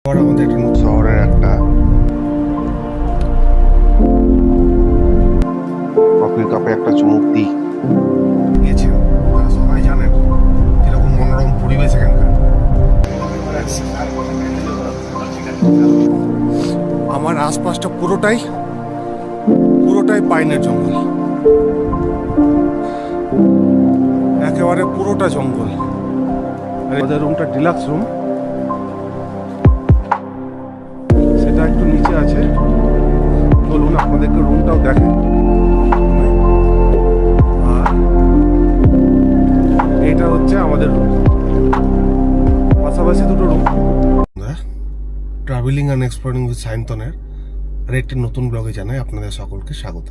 আমাদের শহরের একটা কফির কাপে একটা চুমুক দিই গিয়েছেন। তারা সবাই জানেন এরকম মনোরম পরিবেশ এখানকার। আমার আশপাশটা পুরোটাই পাইনের জঙ্গল, একেবারে পুরোটা জঙ্গল। আমাদের রুমটা ডিলাক্স রুম, সেটা একটু নিচে আছে। চলুন আপনাদেরকে রুমটাও দেখে। আর এইটা হচ্ছে আমাদের রুম, পাশাপাশি দুটো room. Travelling and exploring with সায়ন্তনের আর একটি নতুন ব্লগে জানাই আপনাদের সকলকে স্বাগত।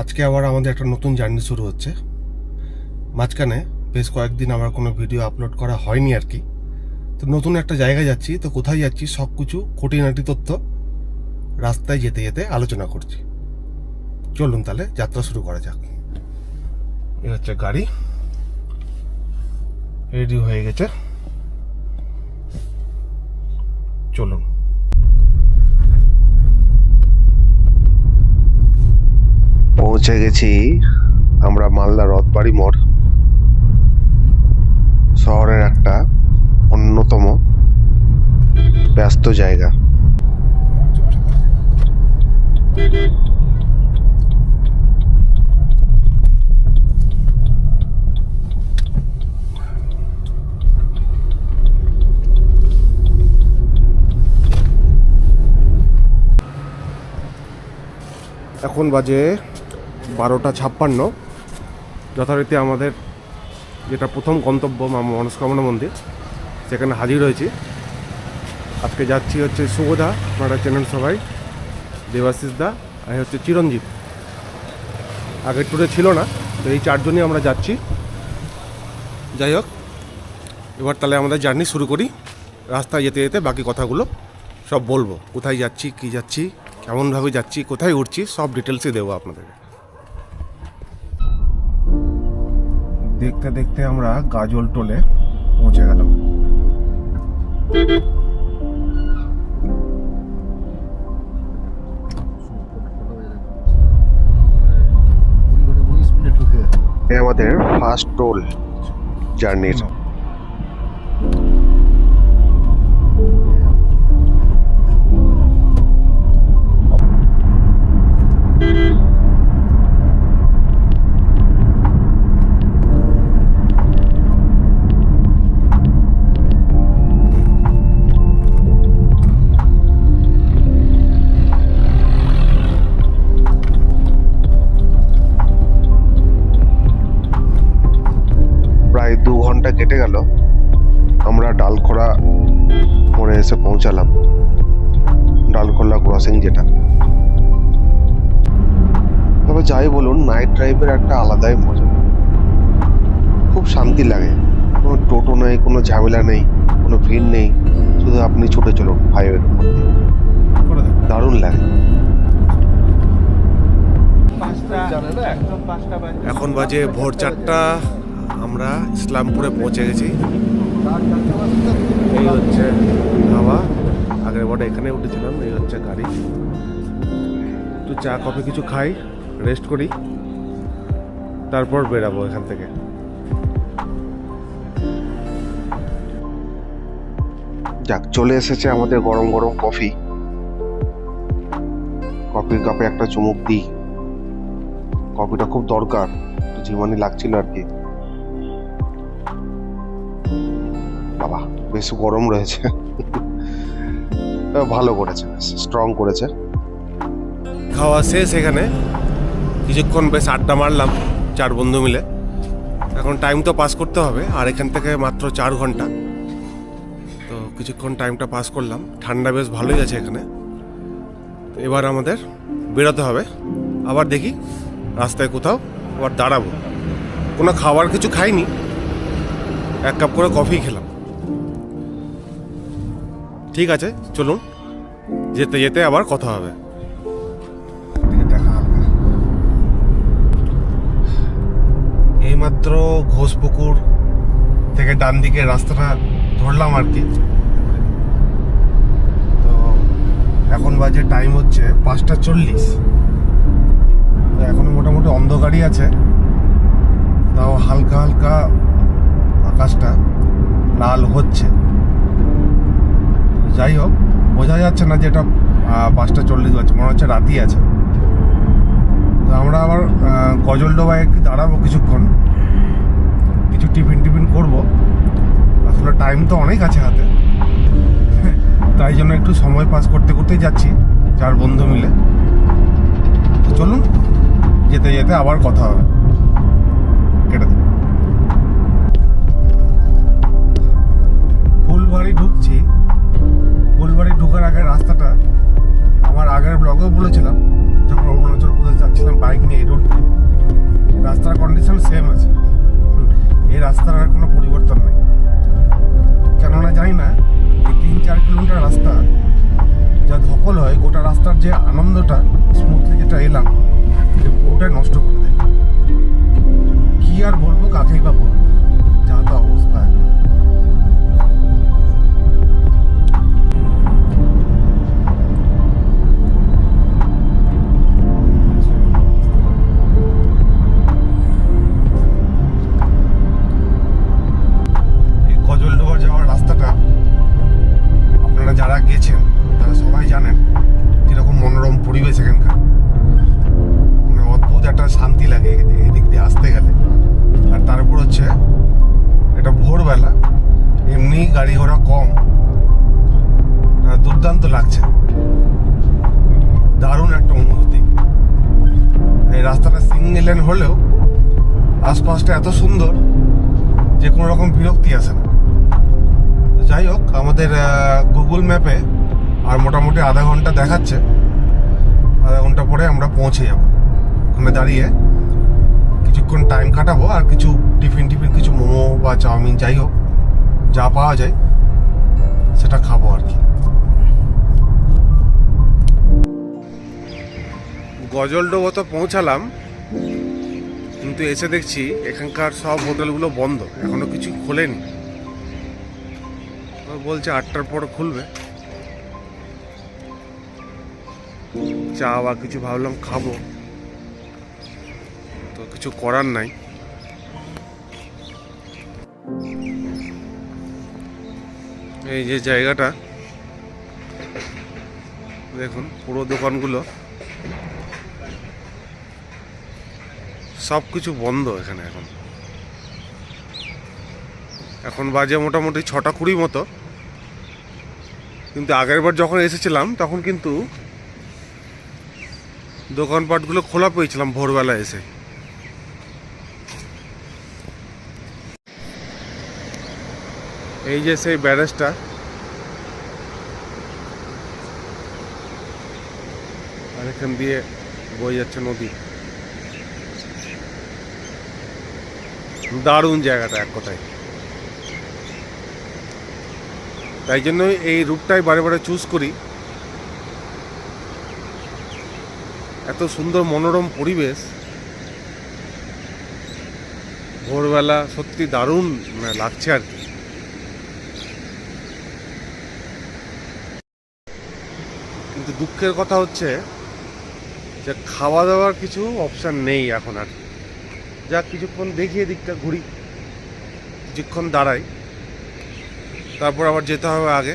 আজকে আবার আমাদের একটা নতুন জার্নি শুরু হচ্ছে। মাঝখানে বেশ কয়েকদিন আমার কোনো ভিডিও আপলোড করা হয়নি আর কি। তো নতুন একটা জায়গায় যাচ্ছি, তো কোথায় যাচ্ছি সব কিছু খুঁটিনাটি তথ্য রাস্তায় যেতে যেতে আলোচনা করছি। চলুন তাহলে যাত্রা শুরু করা যাক। এই হচ্ছে গাড়ি, রেডি হয়ে গেছে, চলুন। পৌঁছে গেছি আমরা মালদা রথবাড়ি মোড়, শহরের একটা অন্যতম ব্যস্ত জায়গা। এখন বাজে 12:56। যথারীতি আমাদের যেটা প্রথম গন্তব্য মা মনস্কামনা মন্দির, সেখানে হাজির হয়েছি। আজকে যাচ্ছি হচ্ছে শুভদা, আপনারা চেনেন সবাই, দেবাশিস দা, আর হচ্ছে চিরঞ্জিত। আগের ট্যুরে ছিল না, তো এই চারজনই আমরা যাচ্ছি। যাই হোক, এবার তাহলে আমাদের জার্নি শুরু করি। রাস্তায় যেতে যেতে বাকি কথাগুলো সব বলবো, কোথায় যাচ্ছি, কী যাচ্ছি, কেমনভাবে যাচ্ছি, কোথায় উঠছি, সব ডিটেলসই দেবো আপনাদেরকে। দেখতে দেখতে আমরা গাজল টোলে পৌঁছে গেলাম। আমাদের ফার্স্ট টোল জার্নির। প্রায় 2 ঘন্টা কেটে গেল, আমরা ডালখোলা মোড়ে এসে পৌঁছালাম। ডালখোলা ক্রসিং যেটা। তবে যাই বলুন, নাইট ড্রাইভের একটা আলাদাই মজা, খুব শান্তি লাগে। কোনো টোটো নেই, কোনো ঝামেলা নেই, কোনো ভিড় নেই, শুধু আপনি ছুটে চলুন হাইওয়ের উপর দিয়ে, দারুণ লাগে। এখন বাজে ভোর 4টা, আমরা ইসলামপুরে পৌঁছে গেছি। এই হচ্ছে হাওয়া, আগের বারে এখানে উঠেছিলাম। এই হচ্ছে গাড়ি, একটু চা কফি কিছু খাই, রেস্ট করি, তারপর বেরাবো এখান থেকে। যাক, চলে এসেছে আমাদের গরম গরম কফি। কফির কাপে একটা চুমুক দিই। কফিটা খুব দরকার, জীবনী লাগছিল আর কি। বাবা, বেশ গরম রয়েছে, ভালো করেছে, স্ট্রং করেছে। খাওয়া শেষ, এখানে কিছুক্ষণ বেশ আড্ডা মারলাম 4 বন্ধু মিলে। এখন টাইম তো পাস করতে হবে, আর এখান থেকে মাত্র 4 ঘন্টা, তো কিছুক্ষণ টাইমটা পাস করলাম। ঠান্ডা বেশ ভালোই আছে এখানে। এবার আমাদের বেরোতে হবে। আবার দেখি রাস্তায় কোথাও আবার দাঁড়াবো। কোনো খাবার কিছু খাইনি, 1 কাপ করে কফি খেলাম। ঠিক আছে, চলুন, যেতে যেতে আবার কথা হবে। এইমাত্র ঘোষপুকুর থেকে ডান দিকে রাস্তাটা ধরলাম আর কি। বাজে টাইম হচ্ছে 5:40। তো এখনো মোটামুটি অন্ধকারই আছে, তাও হালকা হালকা আকাশটা লাল হচ্ছে। যাই হোক, বোঝা যাচ্ছে না যে এটা 5:40 বাজছে, মনে হচ্ছে রাতই আছে। তো আমরা আবার গজলডোবায় একটু দাঁড়াবো কিছুক্ষণ, কিছু টিফিন করবো। আসলে টাইম তো অনেক আছে হাতে, তাই জন্য একটু সময় পাস করতে করতেই যাচ্ছি 4 বন্ধু মিলে। তো চলুন, যেতে যেতে আবার কথা হবে। কেটে দেব। ফুলবাড়ি ঢুকছি। ফুলবাড়ি ঢুকার আগের রাস্তাটা আমার আগের ব্লগেও বলেছিলাম, যখন অরুণাচল প্রদেশ যাচ্ছিলাম বাইক নিয়ে। এই রোড রাস্তার কন্ডিশন সেম আছে, এই রাস্তার আর কোনো পরিবর্তন নেই। কেননা জানি না, এই 3-4 কিলোমিটার রাস্তা যা ধকল হয়, গোটা রাস্তার যে আনন্দটা স্মুথলি যেটা এলাম, পুরোটাই নষ্ট করে দেয়। কি আর বলবো, কাকেই বা বলবো, যা তো অবস্থা। গজলডোবা যাওয়ার রাস্তাটা আপনারা যারা গেছেন তারা সবাই জানেন কিরকম মনোরম পরিবেশ এখানকার। মানে অদ্ভুত একটা শান্তি লাগে এদিক দিয়ে আসতে গেলে। আর তার উপর হচ্ছে এটা ভোরবেলা, এমনি গাড়ি ঘোড়া কম, দুর্দান্ত লাগছে, দারুণ একটা অনুভূতি। এই রাস্তাটা সিঙ্গেল লেন হলেও আশপাশটা এত সুন্দর যে কোনো রকম বিরক্তি আসে না। যাই হোক, আমাদের গুগল ম্যাপে আর মোটামুটি আধা ঘন্টা দেখাচ্ছে। আধা ঘন্টা পরে আমরা পৌঁছে যাব। ওখানে দাঁড়িয়ে কিছুক্ষণ টাইম কাটাবো, আর কিছু টিফিন কিছু মোমো বা চাউমিন, যাই হোক যা পাওয়া যায় সেটা খাবো আর কি। গজলডোবা তো পৌঁছালাম, কিন্তু এসে দেখছি এখানকার সব হোটেলগুলো বন্ধ, এখনো কিছু খোলেনি। বলছে 8টার পর খুলবে। চা বা কিছু ভাবলাম খাবো, তো কিছু করার নাই। এই যে জায়গাটা দেখুন, পুরো দোকানগুলো সব কিছু বন্ধ এখানে। এখন বাজে মোটামুটি 6:20 মতো, কিন্তু আগের বার যখন এসেছিলাম তখন কিন্তু দোকানপাটগুলো খোলা পেয়েছিলাম ভোরবেলা এসে। এই যে সেই ব্যারেজটা, আর এখান দিয়ে বয়ে যাচ্ছে নদী। দারুণ জায়গাটা এক কথায়, তাই জন্য এই রুটটাই বারে বারে চুজ করি। এত সুন্দর মনোরম পরিবেশ, ভোরবেলা সত্যি দারুণ লাগছে আর কি। কিন্তু দুঃখের কথা হচ্ছে যে খাওয়া দাওয়ার কিছু অপশান নেই এখন আর। যা কিছুক্ষণ দেখি এদিকটা ঘুরি, কিছুক্ষণ দাঁড়াই, তারপর আবার যেতে হবে আগে,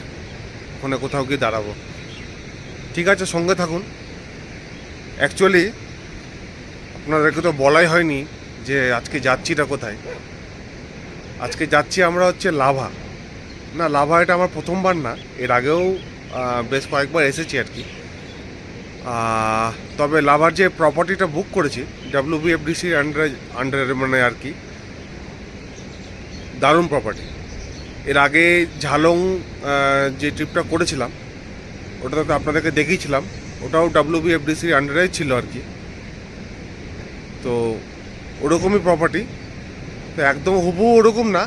ওখানে কোথাও গিয়ে দাঁড়াবো। ঠিক আছে, সঙ্গে থাকুন। অ্যাকচুয়ালি আপনাদেরকে তো বলাই হয়নি যে আজকে যাচ্ছিটা কোথায়। আজকে যাচ্ছি আমরা হচ্ছে লাভা। না, লাভা এটা আমার প্রথমবার না, এর আগেও বেশ কয়েকবার এসেছি আর কি। তবে লাভার যে প্রপার্টিটা বুক করেছি WBFDCর আন্ডারে মানে আর কি, দারুণ প্রপার্টি। এর আগে ঝালং যে ট্রিপটা করেছিলাম ওটাতে তো আপনাদেরকে দেখিয়েছিলাম, ওটাও WBFDCর আন্ডারে ছিল আর কি। তো ওরকমই প্রপার্টি, তো একদম হুবহু ওরকম না।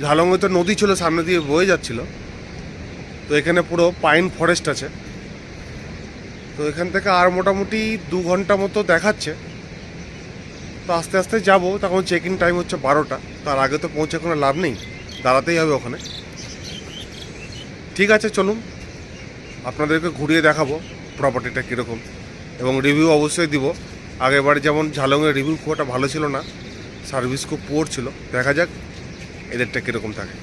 ঝালংয়ে তো নদী ছিল, সামনে দিয়ে বয়ে যাচ্ছিল। তো এখানে পুরো পাইন ফরেস্ট আছে। তো এখান থেকে আর মোটামুটি 2 ঘন্টা মতো দেখাচ্ছে। তো আস্তে আস্তে যাবো, তখন চেক ইন টাইম হচ্ছে 12টা। তার আগে তো পৌঁছে কোনো লাভ নেই, দাঁড়াতেই হবে ওখানে। ঠিক আছে, চলুন আপনাদেরকে ঘুরিয়ে দেখাবো প্রপার্টিটা কীরকম, এবং রিভিউ অবশ্যই দিব। আগেরবার যেমন ঝালংয়ের রিভিউ খুব একটা ভালো ছিল না, সার্ভিস খুব পুয়ার ছিল। দেখা যাক এদেরটা কীরকম থাকে।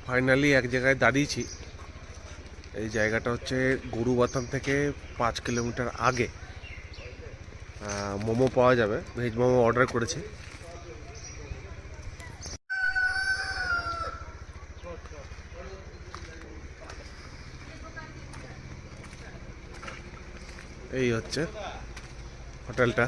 ফাইনালি এক জায়গায় দাঁড়িয়েছি। এই জায়গাটা হচ্ছে গরুবাথান থেকে 5 কিলোমিটার আগে। মোমো পাওয়া যাবে, ভেজ মোমো অর্ডার করেছি। এই হচ্ছে হোটেলটা।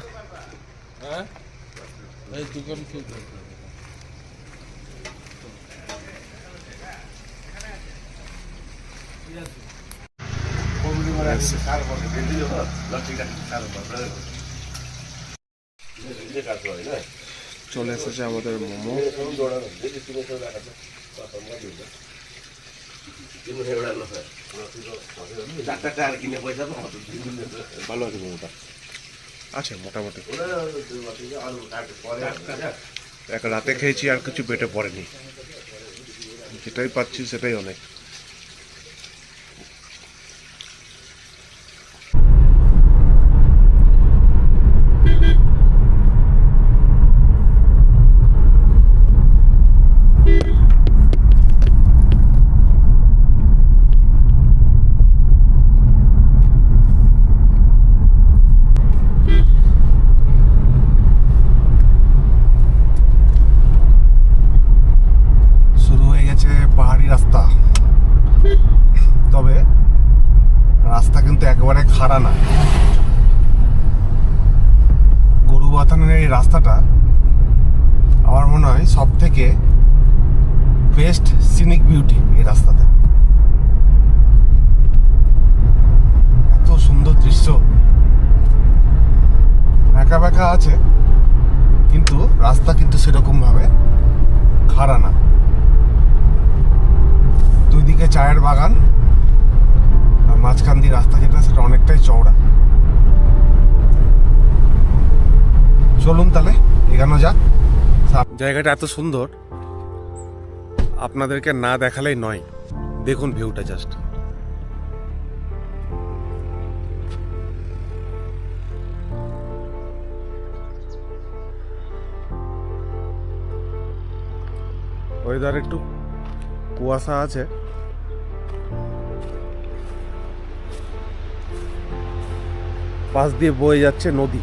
চলে এসেছে আমাদের মোমো। ভালো আছে মোমোটা, আছে মোটামুটি। এক রাতে খেয়েছি, আর কিছু পেটে পড়েনি, যেটাই পাচ্ছি সেটাই অনেক। রাস্তা, তবে রাস্তা কিন্তু একেবারে খাড়া না। গরুবাথানের এই রাস্তাটা আমার মনে হয় সব থেকে বেস্ট সিনিক বিউটি। এই রাস্তাতে এত সুন্দর দৃশ্য, একা বেঁকা আছে, কিন্তু রাস্তা কিন্তু সেরকম ভাবে খাড়া না। দুই দিকে চায়ের বাগান, আর মাঝখান দিয়ে রাস্তা যেটা সেটা অনেকটাই চওড়া। চলুন তাহলে এখানে যাক। জায়গাটা এত সুন্দর, আপনাদেরকে না দেখালেই নয়। দেখুন ভিউটা জাস্ট। ওয়েদার একটু কুয়াশা আছে, পাশ দিয়ে বয়ে যাচ্ছে নদী।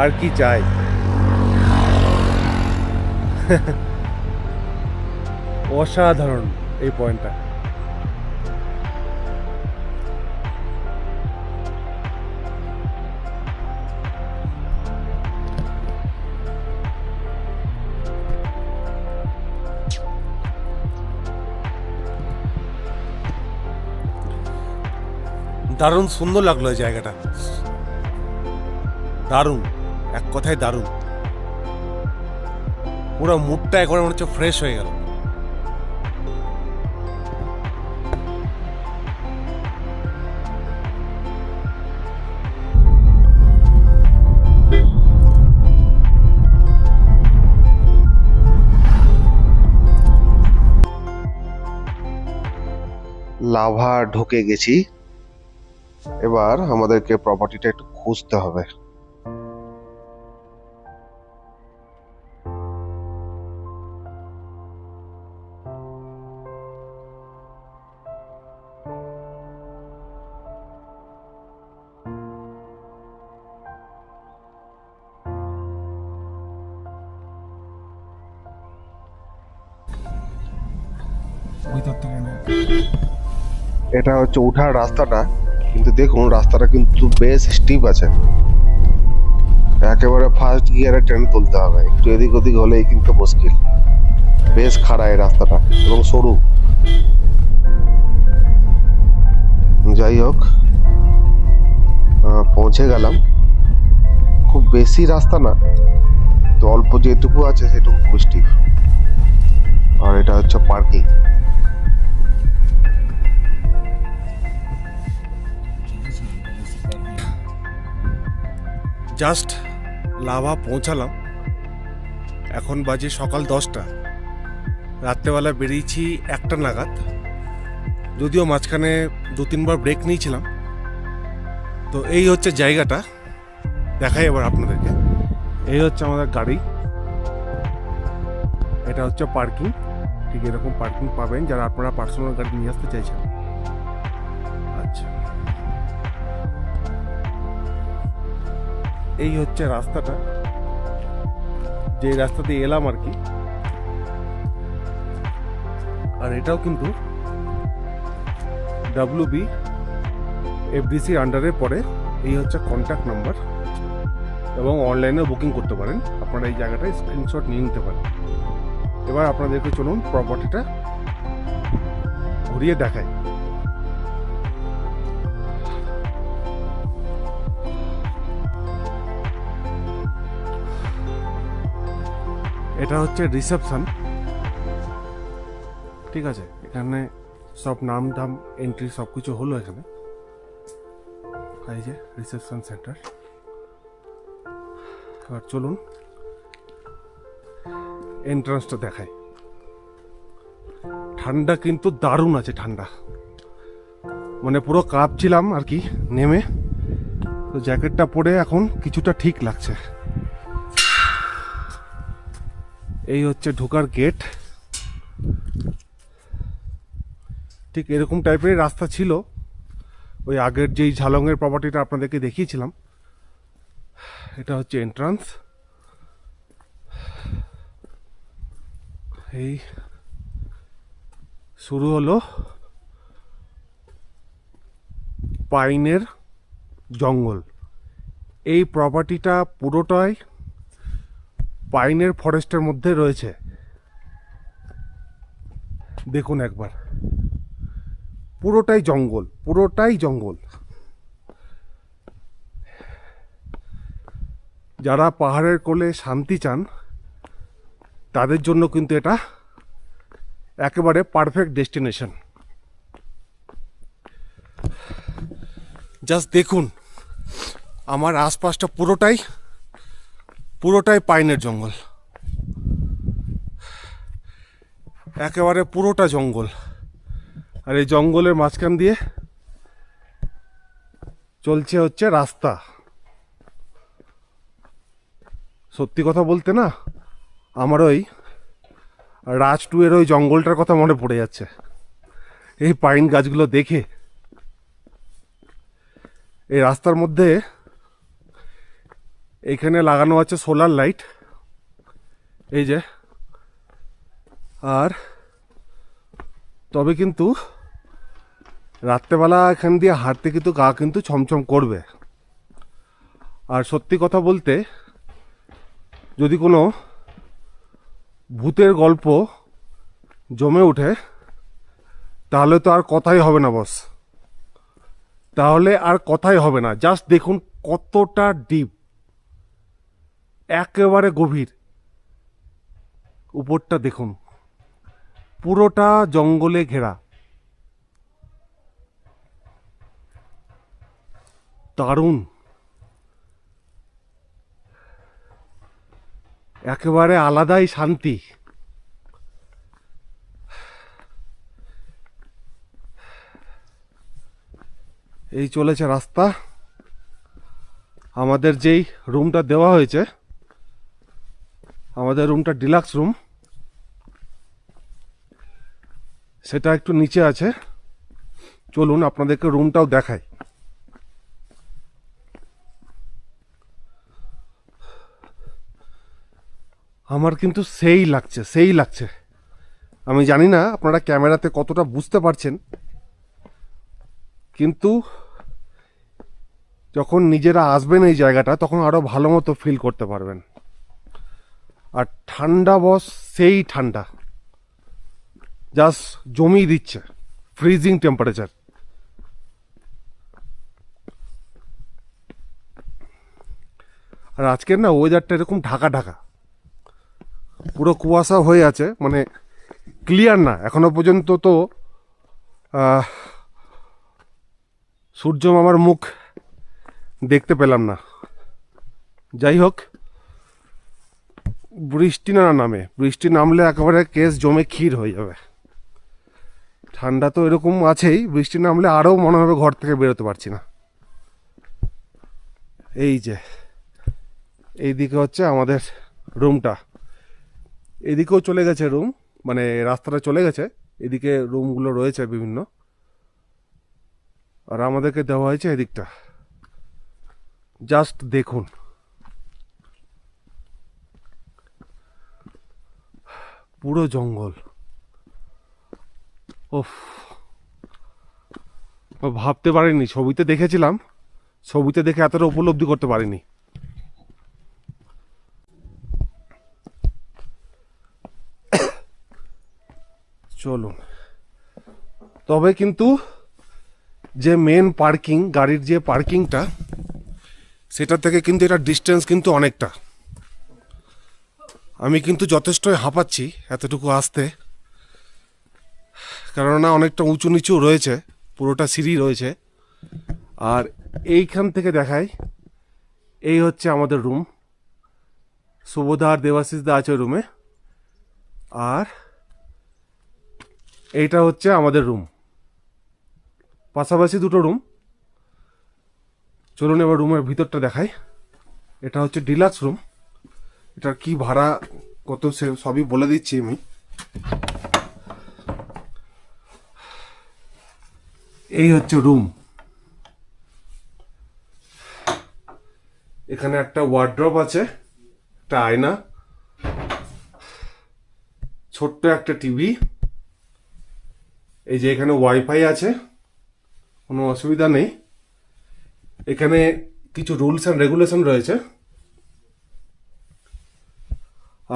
আর কি চাই। অসাধারণ এই পয়েন্টটা। দারুণ সুন্দর লাগলো এই জায়গাটা, দারুণ, এক কথায় দারুণ। পুরো মুডটা একবার মনে হচ্ছে ফ্রেশ হয়ে গেল। লাভা ঢুকে গেছি, এবার আমাদেরকে প্রপার্টিটা একটু খুঁজতে হবে। এটা হচ্ছে উঠার রাস্তাটা, কিন্তু দেখুন রাস্তাটা কিন্তু বেশ স্টিপ আছে। একেবারে ফার্স্ট গিয়ারে ট্রেনে তুলতে হবে, একটু এদিক ওদিক হলেই কিন্তু মুশকিল। বেশ খাড়া এই রাস্তাটা এবং সরু। যাই হোক, পৌঁছে গেলাম। বেশি রাস্তা না, তো অল্প যেটুকু আছে সেটুকু খুব স্টিপ। আর এটা হচ্ছে পার্কিং। জাস্ট লাভা পৌঁছালাম, এখন বাজে সকাল 10টা। রাত্রেবেলা বেরিয়েছি 1টা নাগাদ, যদিও মাঝখানে 2-3বার ব্রেক নিয়েছিলাম। তো এই হচ্ছে জায়গাটা, দেখাই এবার আপনাদেরকে। এই হচ্ছে আমাদের গাড়ি, এটা হচ্ছে পার্কিং। ঠিক এরকম পার্কিং পাবেন যারা আপনারা পার্সোনাল গাড়ি নিয়ে আসতে চাইছেন। আচ্ছা, এই হচ্ছে রাস্তাটা, যে রাস্তা দিয়ে এলাম আর কি। আর এটাও কিন্তু WB-FDC আন্ডারে পড়ে। এই হচ্ছে কন্ট্যাক্ট নাম্বার, এবং অনলাইনে বুকিং করতে পারেন। আপনারা এই জায়গাটায় স্ক্রিনশট নিয়ে নিতে পারেন। এবার আপনাদেরকে চলুন প্রপার্টিটা ঘুরিয়ে দেখাই। এটা হচ্ছে রিসেপশন, ঠিক আছে। এখানে সব নাম ধাম এন্ট্রি সব কিছু হলো এখানে। এই যে রিসেপশন সেন্টার। আর চলুন এন্ট্রান্সটা দেখাই। ঠান্ডা কিন্তু দারুণ আছে, ঠান্ডা মানে পুরো কাঁপছিলাম আর কি নেমে। তো জ্যাকেটটা পরে এখন কিছুটা ঠিক লাগছে। এই হচ্ছে ঢোকার গেট। ঠিক এরকম টাইপের রাস্তা ছিল ওই আগের যেই ঝালংয়ের প্রপার্টিটা আপনাদেরকে দেখিয়েছিলাম। এটা হচ্ছে এন্ট্রান্স। এই শুরু হলো পাইনের জঙ্গল। এই প্রপার্টিটা পুরোটাই পাইনের ফরেস্টের মধ্যে রয়েছে। দেখুন একবার, পুরোটাই জঙ্গল, পুরোটাই জঙ্গল। যারা পাহাড়ের কোলে শান্তি চান তাদের জন্য কিন্তু এটা একেবারে পারফেক্ট ডেস্টিনেশন। জাস্ট দেখুন, আমার আশপাশটা পুরোটাই পাইনের জঙ্গল, একেবারে পুরোটা জঙ্গল। আর এই জঙ্গলের মাঝখান দিয়ে চলছে হচ্ছে রাস্তা। সত্যি কথা বলতে না, আমার ওই রাজ 2 এর ওই জঙ্গলটার কথা মনে পড়ে যাচ্ছে এই পাইন গাছগুলো দেখে। এই রাস্তার মধ্যে এইখানে লাগানো আছে সোলার লাইট, এই যে। আর তবে কিন্তু রাত্রেবেলা এখান দিয়ে হাঁটতে কিন্তু গা কিন্তু ছমছম করবে। আর সত্যি কথা বলতে, যদি কোনো ভূতের গল্প জমে ওঠে তাহলে তো আর কথাই হবে না বস, তাহলে আর কথাই হবে না। জাস্ট দেখুন কতটা ডিপ, একেবারে গভীর। উপরটা দেখুন, পুরোটা জঙ্গলে ঘেরা। দারুণ, একেবারে আলাদাই শান্তি। এই চলেছে রাস্তা। আমাদের যেই রুমটা দেওয়া হয়েছে, আমাদের রুমটা ডিলাক্স রুম, সেটা একটু নিচে আছে। চলুন আপনাদেরকে রুমটাও দেখাই। আমার কিন্তু সেই লাগছে। আমি জানি না আপনারা ক্যামেরাতে কতটা বুঝতে পারছেন, কিন্তু যখন নিজেরা আসবেন এই জায়গাটা তখন আরো ভালো মতো ফিল করতে পারবেন। আর ঠান্ডা বস, সেই ঠান্ডা, জাস্ট জমিয়ে দিচ্ছে, ফ্রিজিং টেম্পারেচার। আর আজকের না ওয়েদারটা এরকম ঢাকা ঢাকা, পুরো কুয়াশা হয়ে আছে, মানে ক্লিয়ার না এখনো পর্যন্ত। তো সূর্য মামার মুখ দেখতে পেলাম না। যাই হোক, বৃষ্টি না নামে, বৃষ্টি নামলে একেবারে কেস জমে ক্ষীর হয়ে যাবে। ঠান্ডা তো এরকম আছেই, বৃষ্টি নামলে আরও মনে হবে ঘর থেকে বেরোতে পারছি না। এই যে এইদিকে হচ্ছে আমাদের রুমটা, এদিকেও চলে গেছে রুম, মানে রাস্তাটা চলে গেছে, এদিকে রুমগুলো রয়েছে বিভিন্ন, আর আমাদেরকে দেওয়া হয়েছে এদিকটা। জাস্ট দেখুন, পুরো জঙ্গল। ওফ, ভাবতে পারিনি, ছবিতে দেখেছিলাম, ছবিতে দেখে এতটা উপলব্ধি করতে পারিনি। চলুন, তবে কিন্তু যে মেন পার্কিং, গাড়ির যে পার্কিংটা, সেটা থেকে কিন্তু এটা ডিস্টেন্স কিন্তু অনেকটা। আমি কিন্তু যথেষ্টই হাঁপাচ্ছি এতটুকু আসতে, কেননা অনেকটা উঁচু নিচু রয়েছে, পুরোটা সিঁড়ি রয়েছে। আর এইখান থেকে দেখাই, এই হচ্ছে আমাদের রুম, শুভদা আর দেবাশিস দা আছে রুমে, আর এইটা হচ্ছে আমাদের রুম, পাশাপাশি দুটো রুম। চলুন এবার রুমের ভিতরটা দেখাই। এটা হচ্ছে ডিলাক্স রুম, এটার কি ভাড়া কত সে সবই বলে দিচ্ছি আমি। এই হচ্ছে রুম, এখানে একটা ওয়ার্ড্রপ আছে, একটা আয়না, ছোট্ট একটা টিভি, এই যে এখানে ওয়াইফাই আছে, কোনো অসুবিধা নেই। এখানে কিছু রুলস অ্যান্ড রেগুলেশন রয়েছে।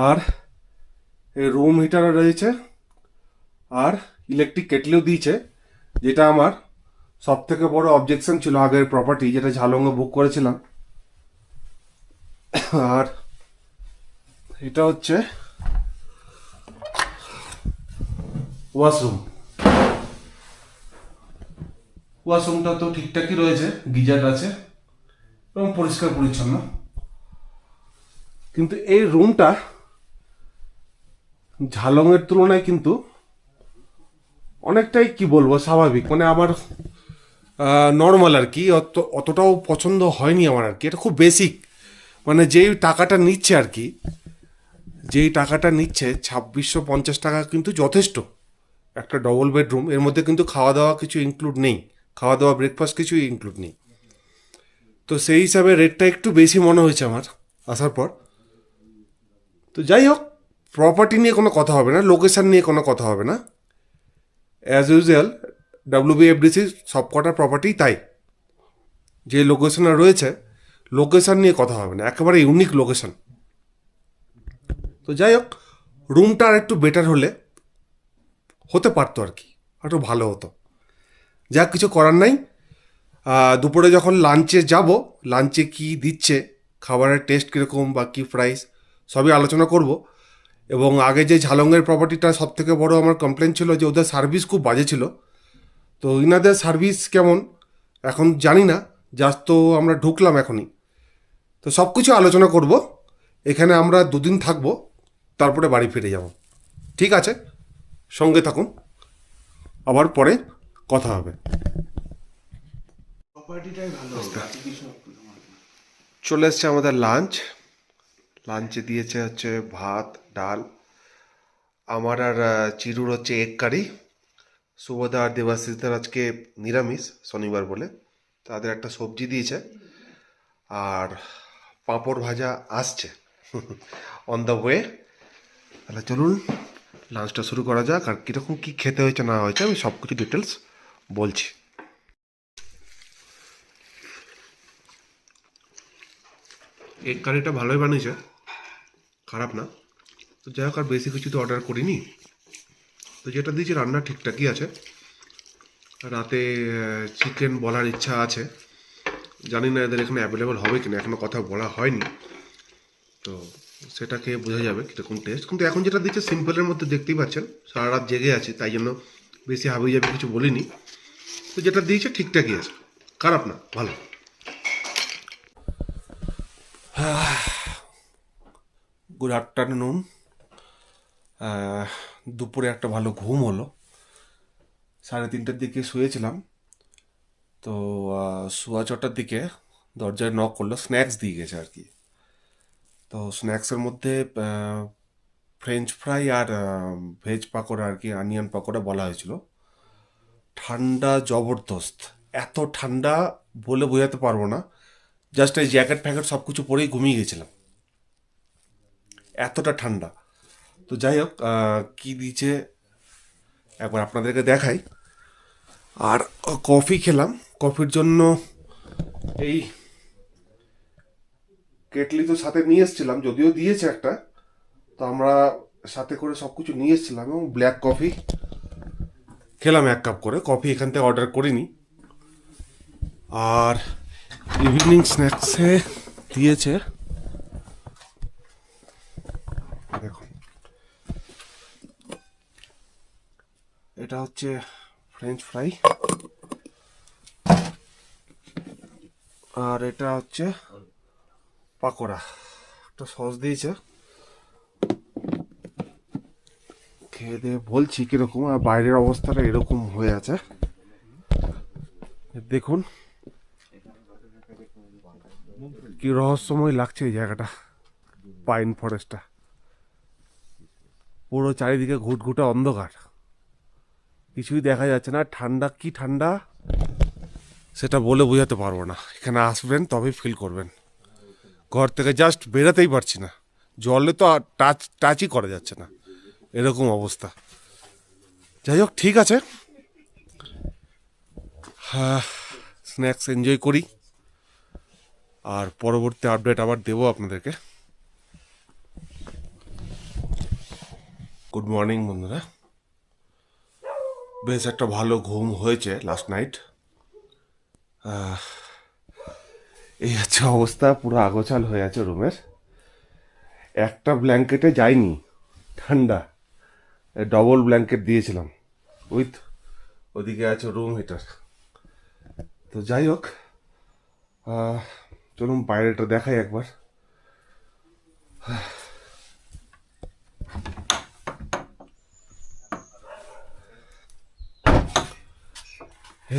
আর এই রুম হিটার রয়েছে, আর ইলেকট্রিক কেটলিও দিয়েছে, যেটা আমার সব থেকে বড় অবজেকশন ছিল আগের প্রপার্টি, যেটা ঝালংয়ে বুক করেছিলাম। আর এটা হচ্ছে ওয়াশরুম, ওয়াশরুমটা তো ঠিকঠাকই রয়েছে, গিজার আছে এবং পরিষ্কার পরিচ্ছন্ন। কিন্তু এই রুমটা ঝালংয়ের তুলনায় কিন্তু অনেকটাই কি বলবো স্বাভাবিক, মানে আমার নর্মাল আর কি, অতটাও পছন্দ হয়নি আমার আর কি। এটা খুব বেসিক, মানে যেই টাকাটা নিচ্ছে আর কি, যেই টাকাটা নিচ্ছে 2650 টাকা কিন্তু যথেষ্ট একটা ডবল বেডরুম। এর মধ্যে কিন্তু খাওয়া দাওয়া কিছু ইনক্লুড নেই, খাওয়া দাওয়া ব্রেকফাস্ট কিছুই ইনক্লুড নেই। তো সেই হিসাবে রেটটা একটু বেশি মনে হয়েছে আমার আসার পর। তো যাই হোক, প্রপার্টি নিয়ে কোনো কথা হবে না, লোকেশান নিয়ে কোনো কথা হবে না। অ্যাজ ইউজুয়াল WBFDC সব কটা প্রপার্টি তাই, যে লোকেশনে রয়েছে লোকেশান নিয়ে কথা হবে না, একেবারে ইউনিক লোকেশান। তো যাই হোক, রুমটা আর একটু বেটার হতে পারতো আর কি, একটু ভালো হতো। যা কিছু করার নাই। দুপুরে যখন লাঞ্চে যাব, লাঞ্চে কি দিচ্ছে, খাবারের টেস্ট কীরকম বা কী প্রাইস, সবই আলোচনা করব। এবং আগে যে ঝালংয়ের প্রপার্টিটা সব থেকে বড় আমার কমপ্লেন ছিল যে ওদের সার্ভিস খুব বাজে ছিল। তো ইনাদের সার্ভিস কেমন এখন জানি না, জাস্ট তো আমরা ঢুকলাম এখনই। তো সব কিছু আলোচনা করব। এখানে আমরা 2 দিন থাকবো, তারপরে বাড়ি ফিরে যাব। ঠিক আছে, সঙ্গে থাকুন, আবার পরে কথা হবে। চলে এসছে আমাদের লাঞ্চ। লাঞ্চে দিয়েছে হচ্ছে ভাত, ডাল, আমার আর চিরুর হচ্ছে এগ কারি, শুভদা আর দেবাশিসদের আজকে নিরামিষ, শনিবার বলে তাদের একটা সবজি দিয়েছে, আর পাঁপড় ভাজা আসছে অন দ্য ওয়ে। তাহলে চলুন লাঞ্চটা শুরু করা যাক। আর কীরকম কী খেতে হয়েছে না হয়েছে আমি সব কিছু ডিটেলস বলছি। এগ কারিটা ভালোই বানিয়েছে, খারাপ না। তো যাই হোক, আর বেশি কিছু তো অর্ডার করিনি। তো যেটা দিয়েছি রান্না ঠিকঠাকই আছে। রাতে চিকেন বলার ইচ্ছা আছে, জানি না এদের এখানে অ্যাভেলেবল হবে কিনা, এখনো কথা বলা হয়নি, তো সেটা খেয়ে বোঝা যাবে কীরকম টেস্ট। কিন্তু এখন যেটা দিচ্ছে সিম্পলের মধ্যে দেখতেই পাচ্ছেন, সারা রাত জেগে আছি তাই জন্য বেশি হাবি যাবে কিছু বলিনি, তো যেটা দিয়েছে ঠিকঠাকই আছে, খারাপ না, ভালো। Good afternoon. দুপুরে একটা ভালো ঘুম হলো, 3:30টার দিকে শুয়েছিলাম, তো সোয়া 4টার দিকে দরজায় নক করলো, স্ন্যাক্স দিয়ে গেছে আর কি। তো স্ন্যাক্সের মধ্যে ফ্রেঞ্চ ফ্রাই আর ভেজ পাকোড়া আর কি, অনিয়ন পাকোড়া বলা হয়েছিল। ঠান্ডা জবরদস্ত, এত ঠান্ডা বলে বোঝাতে পারবো না, জাস্ট এই জ্যাকেট ফ্যাকেট সব কিছু পরেই ঘুমিয়ে গেছিলাম, এতটা ঠান্ডা। তো যাই হোক, কী দিয়েছে একবার আপনাদেরকে দেখাই। আর কফি খেলাম, কফির জন্য এই কেটলি তো সাথে নিয়ে এসেছিলাম, যদিও দিয়েছে একটা, তো আমরা সাথে করে সব কিছু নিয়ে এসেছিলাম, এবং ব্ল্যাক কফি খেলাম 1 কাপ করে। কফি এখান থেকে অর্ডার করিনি। আর ইভিনিং স্ন্যাক্সে দিয়েছে দেখুন, এটা হচ্ছে ফ্রেঞ্চ ফ্রাই, আর এটা হচ্ছে পাকোড়া, একটা সস দিয়েছে। খেয়ে দিয়ে বলছি কিরকম, আর বাইরের অবস্থাটা এরকম হয়ে আছে দেখুন, কি রহস্যময় লাগছে এই জায়গাটা, পাইন ফরেস্টটা। পুরো চারিদিকে ঘুটঘুটে অন্ধকার, কিছুই দেখা যাচ্ছে না। ঠান্ডা কি ঠান্ডা সেটা বলে বোঝাতে পারবো না, এখানে আসবেন তবেই ফিল করবেন। ঘর থেকে জাস্ট বেরোতেই পারছি না, জলে তো টাচই করা যাচ্ছে না, এরকম অবস্থা। যাই হোক, ঠিক আছে, স্ন্যাক্স এনজয় করি, আর পরবর্তী আপডেট আবার দেবো আপনাদেরকে। গুড মর্নিং বন্ধুরা, বেশ একটা ভালো ঘুম হয়েছে লাস্ট নাইট। এই হচ্ছে অবস্থা, পুরো আগোছাল হয়ে আছে রুমের, একটা ব্ল্যাঙ্কেটে যায়নি ঠান্ডা, ডবল ব্ল্যাঙ্কেট দিয়েছিলাম উইথ, ওদিকে আছে রুম হিটার। তো যাই হোক, চলুন বাইরেটা দেখাই একবার।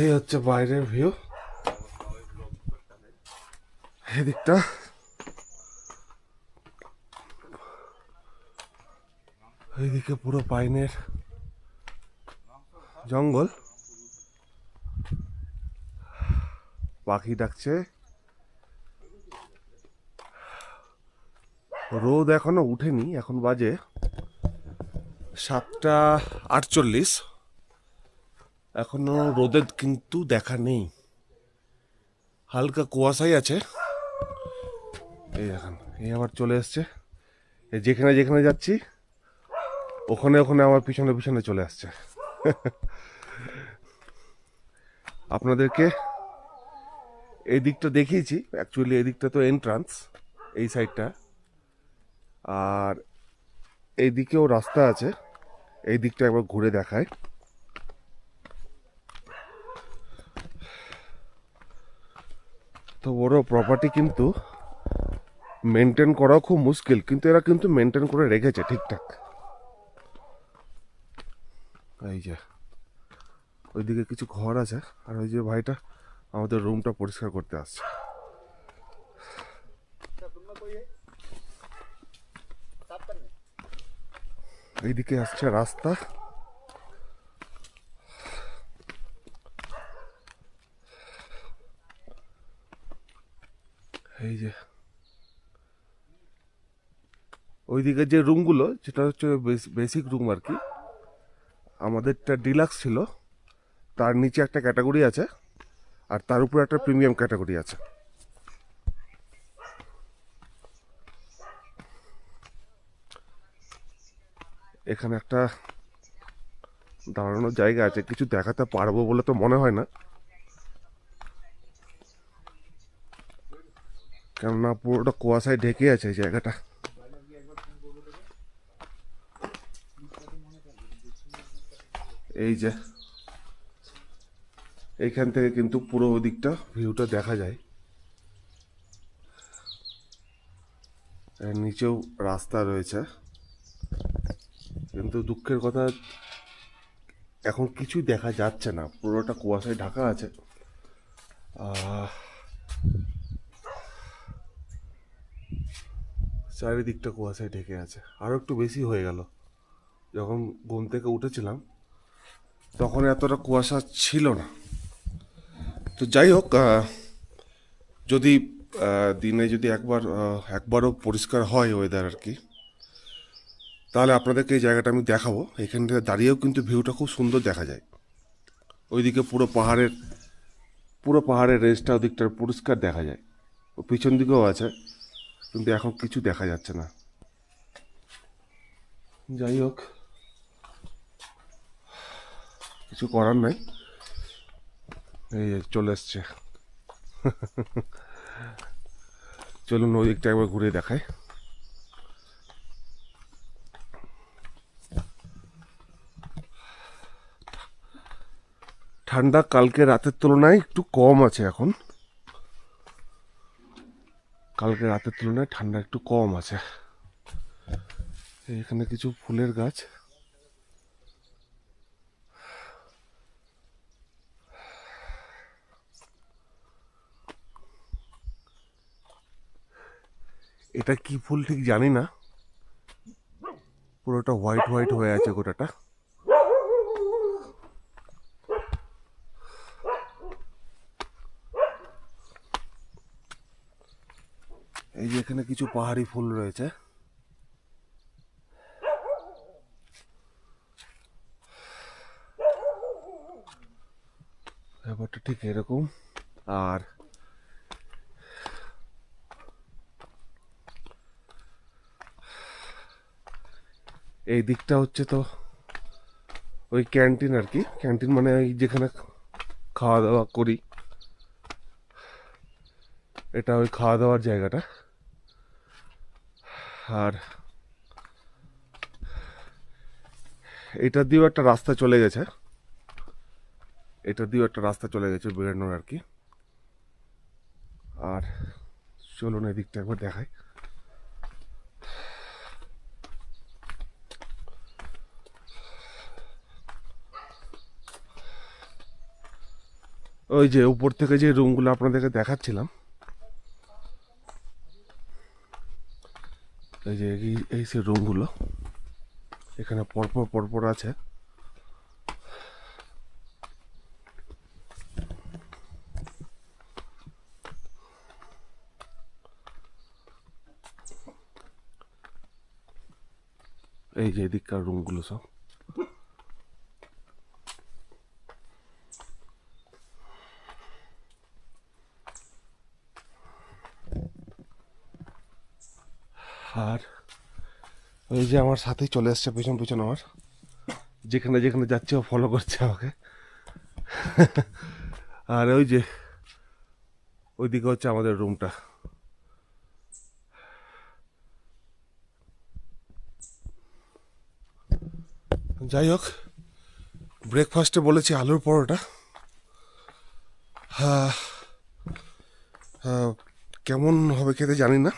এই হচ্ছে বাইরের ভিউ, এদিকটা এইদিকে পুরো পাইনের জঙ্গল, পাখি ডাকছে, রোদ এখনো উঠেনি, এখন বাজে 7টা 48, এখনো রোদের কিন্তু দেখা নেই, হালকা কুয়াশাই আছে। এই এখন এই আবার চলে এসছে, যেখানে যেখানে যাচ্ছি ওখানে ওখানে আমার পিছনে পিছনে চলে আসছে। আপনাদেরকে এই দিকটা দেখিয়েছি, অ্যাকচুয়ালি এই দিকটা তো এন্ট্রান্স, এই সাইডটা, আর এই দিকেও রাস্তা আছে, এই দিকটা একবার ঘুরে দেখায়। তো বড় প্রপার্টি কিন্তু মেনটেন করাও খুব মুশকিল, কিন্তু এরা কিন্তু মেনটেন করে রেখেছে ঠিকঠাক। এই যে ওইদিকে কিছু ঘর আছে, আর ওই যে ভাইটা আমাদের রুমটা পরিষ্কার করতে আসছে। এইদিকে আসছে রাস্তা, এই যে ওইদিকে যে রুমগুলো, যেটা হচ্ছে বেসিক রুম আর কি, আমাদেরটা ডিলাক্স ছিল, তার নিচে একটা ক্যাটাগরি আছে, আর তার উপরে একটা প্রিমিয়াম ক্যাটাগরি আছে। এখানে একটা দাঁড়ানোর জায়গা আছে, কিছু দেখাতে পারবো বলে তো মনে হয় না। কেননা পুরোটা কুয়াশায় ঢেকে আছে এই জায়গাটা। এই যে এইখান থেকে কিন্তু পুরো ওদিকটা ভিউটা দেখা যায়। এর নিচেও রাস্তা রয়েছে, কিন্তু দুঃখের কথা এখন কিছুই দেখা যাচ্ছে না, পুরোটা কুয়াশায় ঢাকা আছে। চারিদিকটা কুয়াশায় ঢেকে আছে। আরও একটু বেশি হয়ে গেল, যখন ঘুম থেকে উঠেছিলাম তখন এতটা কুয়াশা ছিল না। তো যাই হোক, যদি দিনে যদি একবারও পরিষ্কার হয় ওয়েদার আর কি, তাহলে আপনাদেরকে এই জায়গাটা আমি দেখাবো। এখান থেকে দাঁড়িয়েও কিন্তু ভিউটা খুব সুন্দর দেখা যায়। ওইদিকে পুরো পাহাড়ের রেঞ্জটা ওদিকটার পরিষ্কার দেখা যায়। ও পিছন দিকেও আছে, কিন্তু এখন কিছু দেখা যাচ্ছে না। যাই হোক, কিছু করার নাই, এই চলে এসছে। চলুন ওই দিকটা একবার ঘুরে দেখায়। ঠান্ডা কালকে রাতের তুলনায় একটু কম আছে এখন। কালকে রাতের তুলনায় ঠান্ডা একটু কম আছে। এখানে কিছু ফুলের গাছ। এটা কি ফুল ঠিক জানি না, পুরোটা হোয়াইট হোয়াইট হয়ে আছে গোটাটা। এই যে এখানে কিছু পাহাড়ি ফুল রয়েছে। ব্যাপারটা ঠিক এরকম। আর এই দিকটা হচ্ছে তো ওই ক্যান্টিন আর কি। ক্যান্টিন মানে ওই যেখানে খাওয়া দাওয়া করি, এটা ওই খাওয়া দাওয়ার জায়গাটা। আর এটা দিয়েও একটা রাস্তা চলে গেছে, বেরোনোর আর কি। আর চলুন এই দিকটা একবার দেখাই। ওই যে উপর থেকে যে রুমগুলো আপনাদেরকে দেখাচ্ছিলাম, এই যে এই সে রুমগুলো এখানে পরপর পরপর আছে। এই যে এদিককার রুমগুলো সব। আর ওই যে আমার সাথেই চলে আসছে পেছন পেছন আমার, যেখানে যেখানে যাচ্ছে ও ফলো করছে আমাকে। আর ওই যে ওইদিকে হচ্ছে আমাদের রুমটা। যাই হোক, ব্রেকফাস্টে বলেছি আলুর পরোটা। কেমন হবে খেতে জানি না।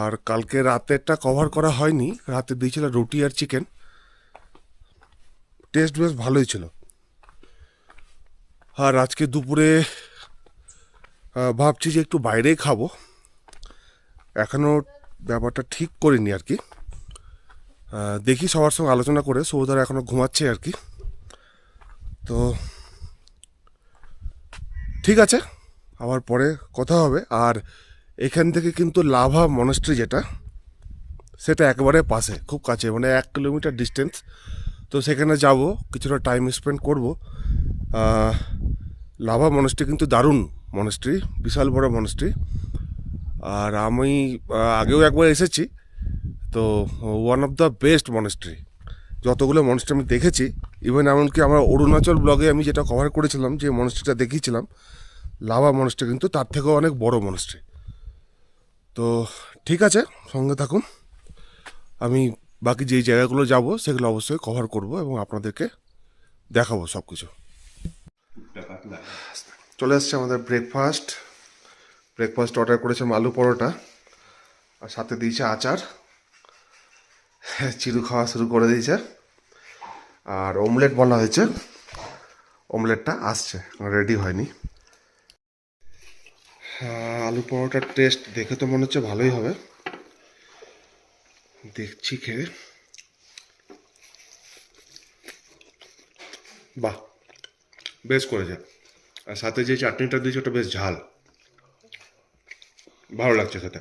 আর কালকে রাতেরটা কভার করা হয়নি, রাতে দিয়েছিল রুটি আর চিকেন, টেস্ট বেশ ভালোই ছিল। আর আজকে দুপুরে ভাবছি যে একটু বাইরেই খাবো, এখনও ব্যাপারটা ঠিক করিনি আর কি। দেখি সবার সঙ্গে আলোচনা করে, সৌদার এখনও ঘুমাচ্ছে আর কি। তো ঠিক আছে, আবার পরে কথা হবে। আর এখান থেকে কিন্তু লাভা মনেস্ট্রি যেটা, সেটা একবারে পাশে, খুব কাছে, মানে 1 কিলোমিটার ডিস্টেন্স। তো সেখানে যাব, কিছুটা টাইম স্পেন্ড করব। লাভা মনেস্ট্রি কিন্তু দারুণ মনেস্ট্রি, বিশাল বড় মনেস্ট্রি। আর আমি আগেও একবার এসেছি, তো one of the best monastery. যতগুলো মনেস্ট্রি আমি দেখেছি, ইভেন এমনকি আমার অরুণাচল ব্লগে আমি যেটা কভার করেছিলাম, যে মনেস্ট্রিটা দেখিয়েছিলাম, লাভা মনস্ট্রি কিন্তু তার থেকেও অনেক বড় মনস্ট্রি। তো ঠিক আছে, সঙ্গে থাকুন। আমি বাকি যেই জায়গাগুলো যাব সেগুলো অবশ্যই কভার করব এবং আপনাদেরকে দেখাবো সব কিছু। চলে এসছে আমাদের ব্রেকফাস্ট অর্ডার করেছিলাম আলু পরোটা, আর সাথে দিয়েছে আচার। চিরু খাওয়া শুরু করে দিয়েছে। আর অমলেট বলা হয়েছে, অমলেটটা আসছে, রেডি হয়নি। আলু পরোটার টেস্ট দেখে তো মনে হচ্ছে ভালোই হবে, দেখছি খেয়ে। বাহ, বেশ করেছে। আর সাথে যে চাটনিটা দিয়েছে ওটা বেশ ঝাল, ভালো লাগছে খেতে।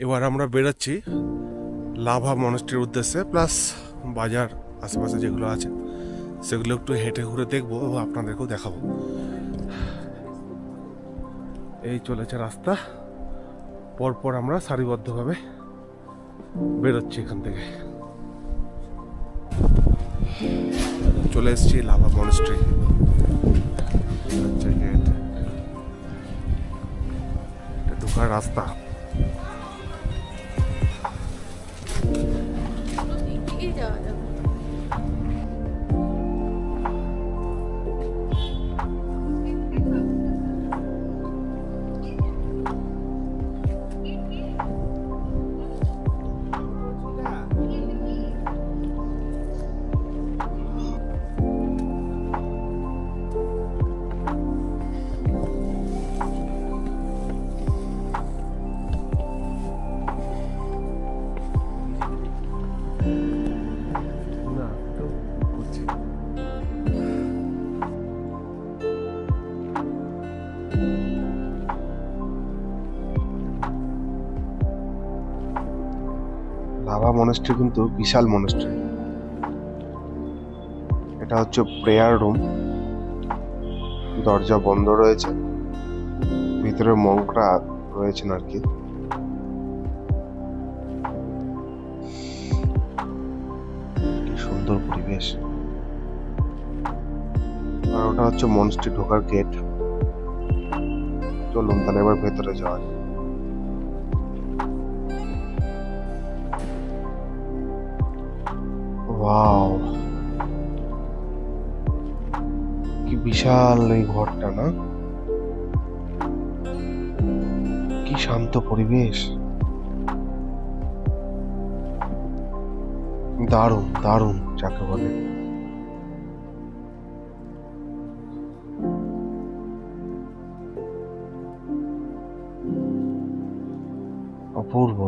এবার আমরা বেরোচ্ছি লাভা মনস্ট্রির উদ্দেশ্যে, প্লাস বাজার আশেপাশে যেগুলো আছে সেগুলো একটু হেঁটে ঘুরে দেখবো এবং আপনাদেরকেও দেখাবো। এই চলেছে রাস্তা, পরপর আমরা সারিবদ্ধভাবে বেরোচ্ছি এখান থেকে। চলে এসেছি লাভা মনস্ট্রি, ঢোকার রাস্তা। লাভা মনস্ট্রি কিন্তু বিশাল মনস্ট্রি। এটা হচ্ছে প্রেয়ার রুম, দরজা বন্ধ রয়েছে, ভিতরে মঙ্করা রয়েছেন আর কি। কি সুন্দর পরিবেশ। আর ওটা হচ্ছে মনস্ট্রি ঢোকার গেট। চলুন তাহলে এবার ভেতরে যাওয়া যায়। ওয়াও, কি বিশাল এই ঘরটা না, কি শান্ত পরিবেশ, দারুণ দারুণ যাকে বলে। অপূর্ব।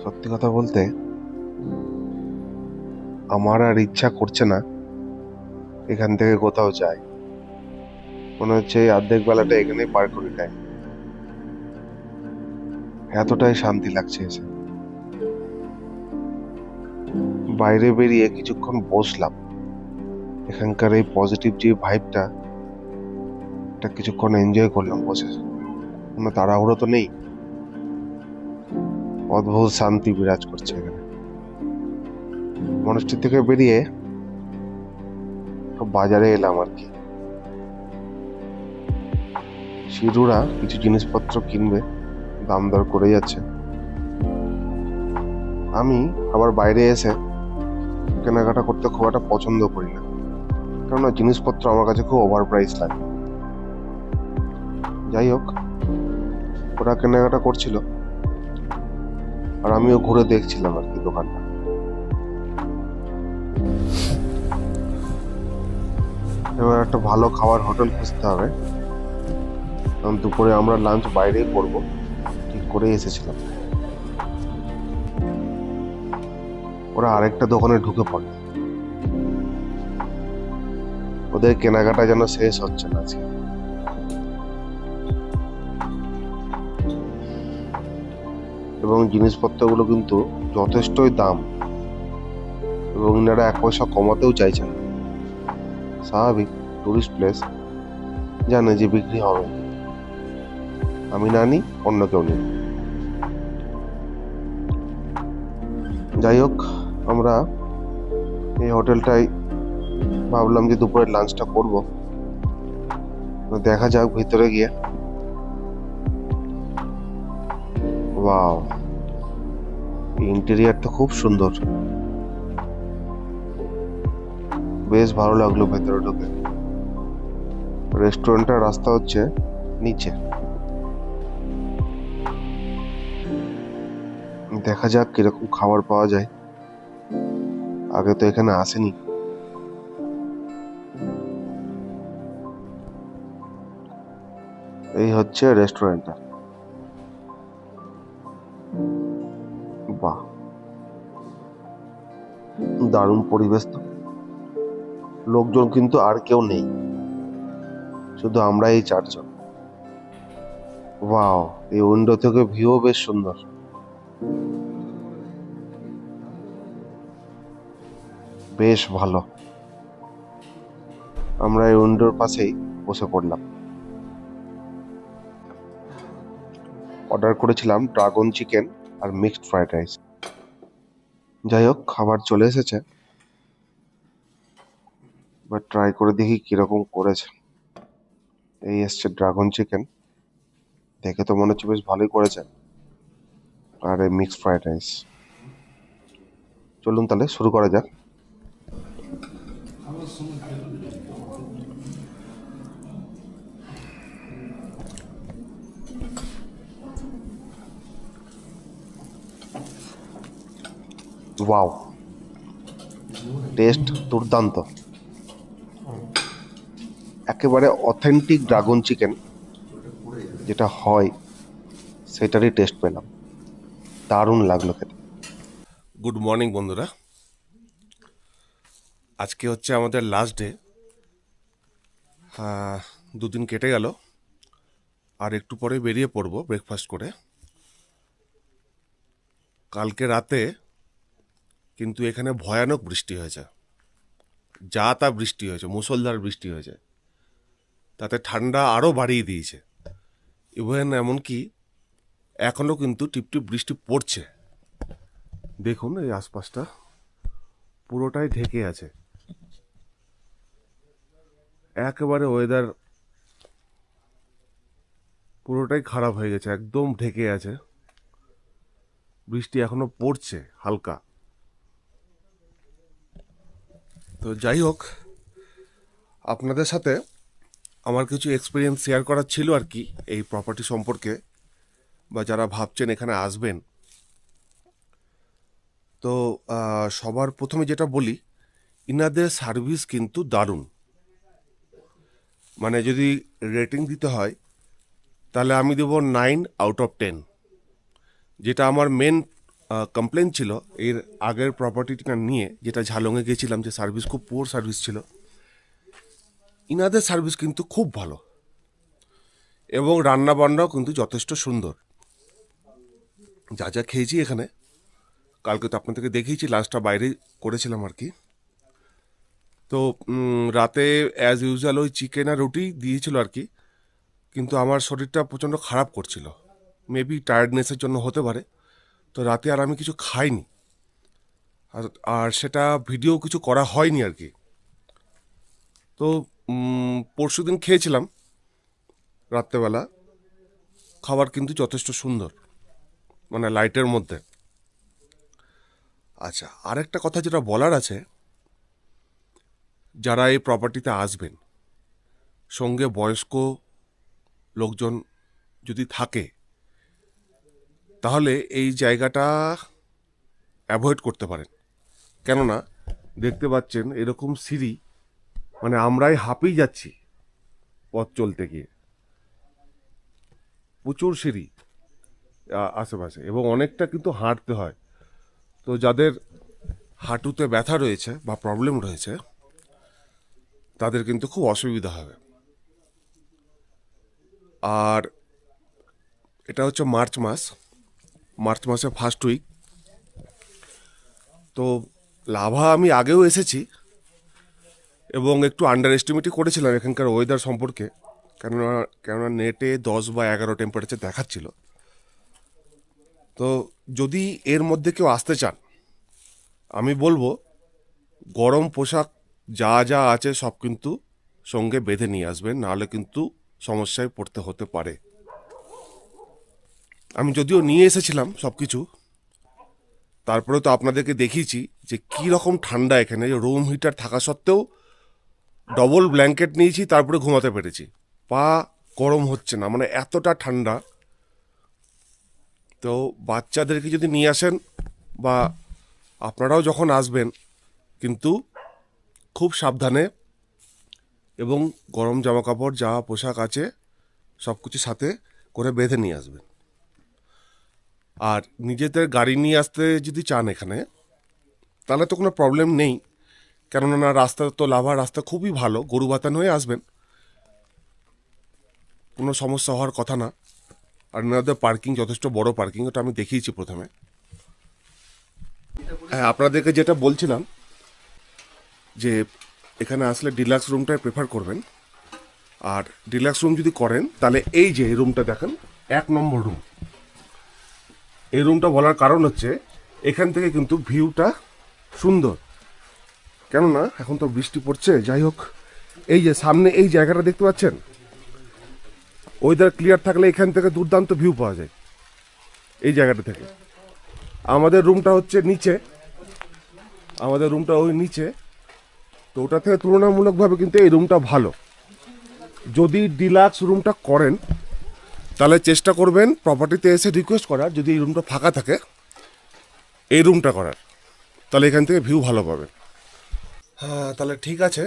সত্যি কথা বলতে আমার আর ইচ্ছা করছে না এখান থেকে কোথাও যাই। মনে হচ্ছে এই অর্ধেক বেলাটা এখানেই পার করে দেয়, এতটাই শান্তি লাগছে এসে। বাইরে বেরিয়ে কিছুক্ষণ বসলাম, এখানকার এই পজিটিভ যে ভাইবটা, এটা কিছুক্ষণ এনজয় করলাম বসে। কোনো তাড়াহুড়ো তো নেই, অদ্ভুত শান্তি বিরাজ করছে এখানে। মনস্ট্রি থেকে বেরিয়ে বাজারে এলাম আর কি। শিরুরা কিছু জিনিসপত্র কিনবে, দাম দর করে যাচ্ছে। আমি আবার বাইরে এসে কেনাকাটা করতে খুব একটা পছন্দ করি না, কেননা জিনিসপত্র আমার কাছে খুব ওভার প্রাইস লাগে। যাই হোক, ওরা কেনাকাটা করছিল আর আমিও ঘুরে দেখছিলাম আর কি দোকানটা। এবার একটা ভালো খাবার হোটেল খুঁজতে হবে, কারণ দুপুরে আমরা লাঞ্চ বাইরেই করবো ঠিক করে এসেছিলাম। ওরা আরেকটা দোকানে ঢুকে পড়ে, ওদের কেনাকাটা যেন শেষ হচ্ছে না আজকে। এবং জিনিসপত্রগুলো কিন্তু যথেষ্টই দাম, এবং এনারা এক পয়সা কমাতেও চাইছেন। স্বাভাবিক, টুরিস্ট প্লেস, জানে যে বিক্রি হবে। আমি না নিই, অন্য কেউ নিই। যাই হোক, আমরা এই হোটেলটাই ভাবলাম যে দুপুরের লাঞ্চটা করব। দেখা যাক ভিতরে গিয়ে। ওয়াও, ইন্টেরিয়ারটা খুব সুন্দর, বেশ ভালো লাগলো ভেতরে ঢুকে। রেস্টুরেন্টের রাস্তা হচ্ছে নিচে। দেখা যাক কিরকম খাবার পাওয়া যায়, আগে তো এখানে আসেনি। এই হচ্ছে রেস্টুরেন্টটা। বাহ, দারুণ পরিবেশ তো। লোকজন কিন্তু আর কেউ নেই, শুধু আমরা এই 4 জন। ওয়াও, এই উইন্ডো থেকে ভিউ বেশ সুন্দর। বেশ ভালো। আমরা এই উইন্ডোর পাশেই বসে পড়লাম। অর্ডার করেছিলাম ড্রাগন চিকেন আর মিক্সড ফ্রাইড রাইস। যাই হোক, খাবার চলে এসেছে। এবার ট্রাই করে দেখি কিরকম করেছে। এই এসছে ড্রাগন চিকেন, দেখে তো মনে হচ্ছে বেশ ভালোই করেছে। আর এই মিক্সড ফ্রাইড রাইস। চলুন তাহলে শুরু করা যাক। ওয়াও, টেস্ট দুর্দান্ত। একেবারে অথেন্টিক ড্রাগন চিকেন যেটা হয় সেটারই টেস্ট পেলাম। দারুণ লাগলো খেতে। গুড মর্নিং বন্ধুরা, আজকে হচ্ছে আমাদের লাস্ট ডে। 2 দিন কেটে গেল, আর একটু পরে বেরিয়ে পড়বো ব্রেকফাস্ট করে। কালকে রাতে কিন্তু এখানে ভয়ানক বৃষ্টি হয়েছে, যা তা বৃষ্টি হয়েছে, মুষলধার বৃষ্টি হয়েছে। তাতে ঠান্ডা আরও বাড়িয়ে দিয়েছে। ইভেন এমনকি এখনও কিন্তু টিপটিপ বৃষ্টি পড়ছে। দেখুন এই আশপাশটা পুরোটাই ঢেকে আছে। একেবারে ওয়েদার পুরোটাই খারাপ হয়ে গেছে, একদম ঢেকে আছে। বৃষ্টি এখনো পড়ছে হালকা। তো যাই হোক, আপনাদের সাথে আমার কিছু এক্সপিরিয়েন্স শেয়ার করার ছিল আর কি এই প্রপার্টি সম্পর্কে, বা যারা ভাবছেন এখানে আসবেন। তো সবার প্রথমে যেটা বলি, ইনাদের সার্ভিস কিন্তু দারুণ। মানে যদি রেটিং দিতে হয় তাহলে আমি দেবো 9/10। যেটা আমার মেন কমপ্লেন ছিল এর আগের প্রপার্টিটা নিয়ে, যেটা ঝালংয়ে গেছিলাম, যে সার্ভিস খুব পুয়ার সার্ভিস ছিল। ইনাদের সার্ভিস কিন্তু খুব ভালো, এবং রান্না বান্নাও কিন্তু যথেষ্ট সুন্দর। যা যা খেয়েছি এখানে, কালকে তো আপনাদেরকে দেখিয়েছি, লাঞ্চটা বাইরে করেছিলাম আর কি। তো রাতে অ্যাজ ইউজুয়াল ওই চিকেন আর রুটি দিয়েছিল আর কি। কিন্তু আমার শরীরটা প্রচণ্ড খারাপ করছিল, মেবি টায়ার্ডনেসের জন্য হতে পারে। তো রাতে আর আমি কিছু খাইনি, আর সেটা ভিডিও কিছু করা হয়নি আর কি। তো পরশু দিন খেয়েছিলাম রাত্রেবেলা। খাবার কিন্তু যথেষ্ট সুন্দর, মানে লাইটের মধ্যে। আচ্ছা, আরেকটা কথা যেটা বলার আছে, যারা এই প্রপার্টিতে আসবেন, সঙ্গে বয়স্ক লোকজন যদি থাকে তাহলে এই জায়গাটা অ্যাভয়েড করতে পারেন। কেননা দেখতে পাচ্ছেন এরকম সিঁড়ি, মানে আমরাই হাঁপিয়ে যাচ্ছি পথ চলতে গিয়ে। প্রচুর সিঁড়ি আশেপাশে, এবং অনেকটা কিন্তু হাঁটতে হয়। তো যাদের হাঁটুতে ব্যথা রয়েছে বা প্রবলেম রয়েছে, তাদের কিন্তু খুব অসুবিধা হবে। আর এটা হচ্ছে মার্চ মাসে ফার্স্ট উইক। তো লাভা আমি আগেও এসেছি, এবং একটু আন্ডার এস্টিমেটই করেছিলাম এখানকার ওয়েদার সম্পর্কে। কেননা নেটে 10 বা 11 টেম্পারেচার দেখাচ্ছিল। তো যদি এর মধ্যে কেউ আসতে চান, আমি বলবো গরম পোশাক যা যা আছে সব কিন্তু সঙ্গে বেঁধে নিয়ে আসবেন, নাহলে কিন্তু সমস্যায় পড়তে হতে পারে। আমি যদিও নিয়ে এসেছিলাম সব কিছু, তারপরে তো আপনাদেরকে দেখিয়েছি যে কী রকম ঠান্ডা এখানে। রুম হিটার থাকা সত্ত্বেও ডবল ব্ল্যাঙ্কেট নিয়েছি, তারপরে ঘুমাতে পেরেছি। পা গরম হচ্ছে না, মানে এতটা ঠান্ডা। তো বাচ্চাদেরকে যদি নিয়ে আসেন বা আপনারাও যখন আসবেন, কিন্তু খুব সাবধানে এবং গরম জামা কাপড় যা পোশাক আছে সব কিছু সাথে করে বেঁধে নিয়ে আসবেন। আর নিজেদের গাড়ি নিয়ে আসতে যদি চান এখানে, তাহলে তো কোনো প্রবলেম নেই, কেননা রাস্তা তো লাভার রাস্তা খুবই ভালো, গরু বাতান হয়ে আসবেন, কোনো সমস্যা হওয়ার কথা না। আর ওনাদের পার্কিং যথেষ্ট বড় পার্কিং, ওটা আমি দেখিয়েছি প্রথমে। হ্যাঁ, আপনাদেরকে যেটা বলছিলাম যে এখানে আসলে ডিলাক্স রুমটাই প্রেফার করবেন। আর ডিলাক্স রুম যদি করেন তাহলে এই যে এই রুমটা দেখেন, 1 নম্বর রুম। এই রুমটা বলার কারণ হচ্ছে এখান থেকে কিন্তু ভিউটা সুন্দর, কেননা এখন তো বৃষ্টি পড়ছে। যাই হোক, এই যে সামনে এই জায়গাটা দেখতে পাচ্ছেন, ওয়েদার ক্লিয়ার থাকলে এখান থেকে দুর্দান্ত ভিউ পাওয়া যায় এই জায়গাটা থেকে। আমাদের রুমটা হচ্ছে নিচে, আমাদের রুমটা ওই নিচে, তো ওটা থেকে তুলনামূলকভাবে কিন্তু এই রুমটা ভালো। যদি ডিলাক্স রুমটা করেন তাহলে চেষ্টা করবেন প্রপার্টিতে এসে রিকোয়েস্ট করার, যদি এই রুমটা ফাঁকা থাকে এই রুমটা করার, তাহলে এখান থেকে ভিউ ভালো পাবেন। হ্যাঁ, তাহলে ঠিক আছে,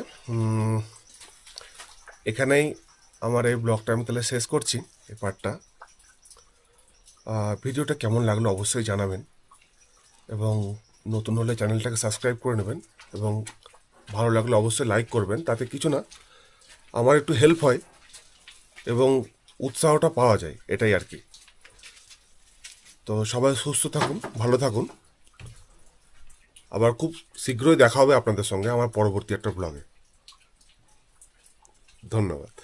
এখানেই আমার এই ব্লগটা আমি তাহলে শেষ করছি, এই পার্টটা। ভিডিওটা কেমন লাগলো অবশ্যই জানাবেন, এবং নতুন হলে চ্যানেলটাকে সাবস্ক্রাইব করে নেবেন, এবং ভালো লাগলে অবশ্যই লাইক করবেন। তাতে কিছু না, আমার একটু হেল্প হয় এবং উৎসাহটা পাওয়া যায়, এটাই আর কি। তো সবাই সুস্থ থাকুন, ভালো থাকুন। আবার খুব শীঘ্রই দেখা হবে আপনাদের সঙ্গে আমার পরবর্তী একটা ব্লগে। ধন্যবাদ।